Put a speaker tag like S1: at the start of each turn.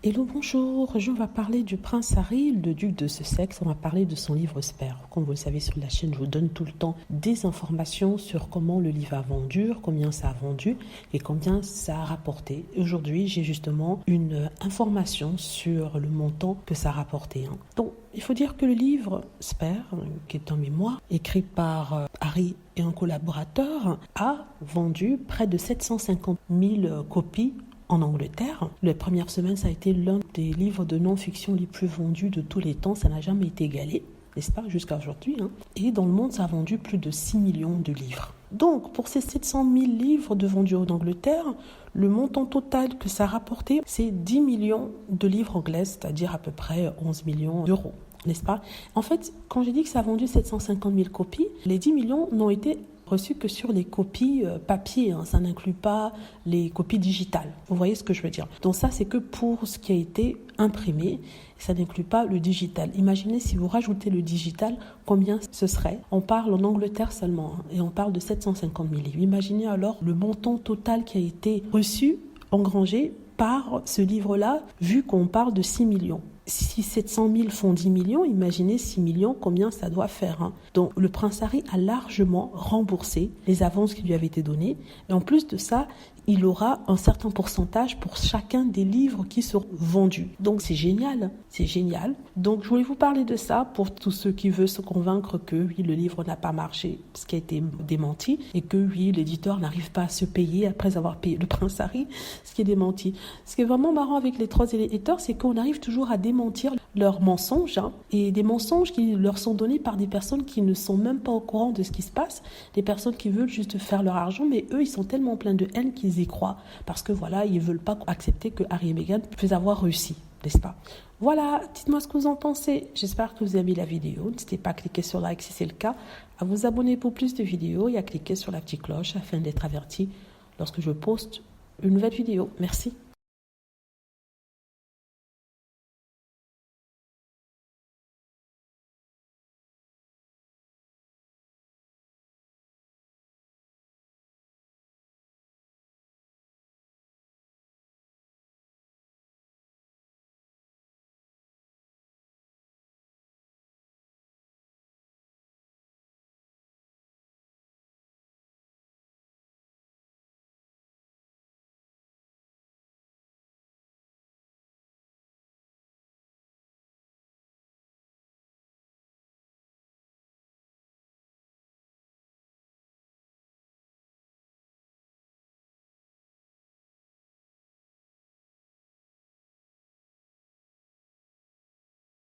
S1: Hello, bonjour. Aujourd'hui, on va parler du prince Harry, le duc de Sussex. On va parler de son livre Spare. Comme vous le savez sur la chaîne, je vous donne tout le temps des informations sur comment le livre a vendu, combien ça a vendu et combien ça a rapporté. Aujourd'hui, j'ai justement une information sur le montant que ça a rapporté. Donc, il faut dire que le livre Spare, qui est un mémoire écrit par Harry et un collaborateur, a vendu près de 750 000 copies en Angleterre. La première semaine, ça a été l'un des livres de non-fiction les plus vendus de tous les temps. Ça n'a jamais été égalé, n'est-ce pas, jusqu'à aujourd'hui. Et dans le monde, ça a vendu plus de 6 millions de livres. Donc, pour ces 700 000 livres de vendus en Angleterre, le montant total que ça a rapporté, c'est 10 millions de livres anglais, c'est-à-dire à peu près 11 millions d'euros, n'est-ce pas? En fait, quand j'ai dit que ça a vendu 750 000 copies, les 10 millions n'ont été reçu que sur les copies papier, ça n'inclut pas les copies digitales. Vous voyez ce que je veux dire? Donc ça, c'est que pour ce qui a été imprimé, ça n'inclut pas le digital. Imaginez si vous rajoutez le digital, combien ce serait? On parle en Angleterre seulement, et on parle de 750 000 livres. Imaginez alors le montant total qui a été reçu, engrangé par ce livre-là, vu qu'on parle de 6 millions. Si 700 000 font 10 millions, imaginez 6 millions, combien ça doit faire. Donc, le prince Harry a largement remboursé les avances qui lui avaient été données. Et en plus de ça, il aura un certain pourcentage pour chacun des livres qui seront vendus. Donc, c'est génial. C'est génial. Donc, je voulais vous parler de ça pour tous ceux qui veulent se convaincre que oui, le livre n'a pas marché, ce qui a été démenti, et que oui, l'éditeur n'arrive pas à se payer après avoir payé le prince Harry, ce qui est démenti. Ce qui est vraiment marrant avec les trois éditeurs, c'est qu'on arrive toujours à démentir leurs mensonges, et des mensonges qui leur sont donnés par des personnes qui ne sont même pas au courant de ce qui se passe, des personnes qui veulent juste faire leur argent, mais eux, ils sont tellement pleins de haine qu'ils y croient, parce que voilà, ils veulent pas accepter que Harry et Meghan puissent avoir réussi, n'est-ce pas? Voilà, dites-moi ce que vous en pensez. J'espère que vous avez aimé la vidéo. N'hésitez pas à cliquer sur like si c'est le cas, à vous abonner pour plus de vidéos et à cliquer sur la petite cloche afin d'être averti lorsque je poste une nouvelle vidéo. Merci.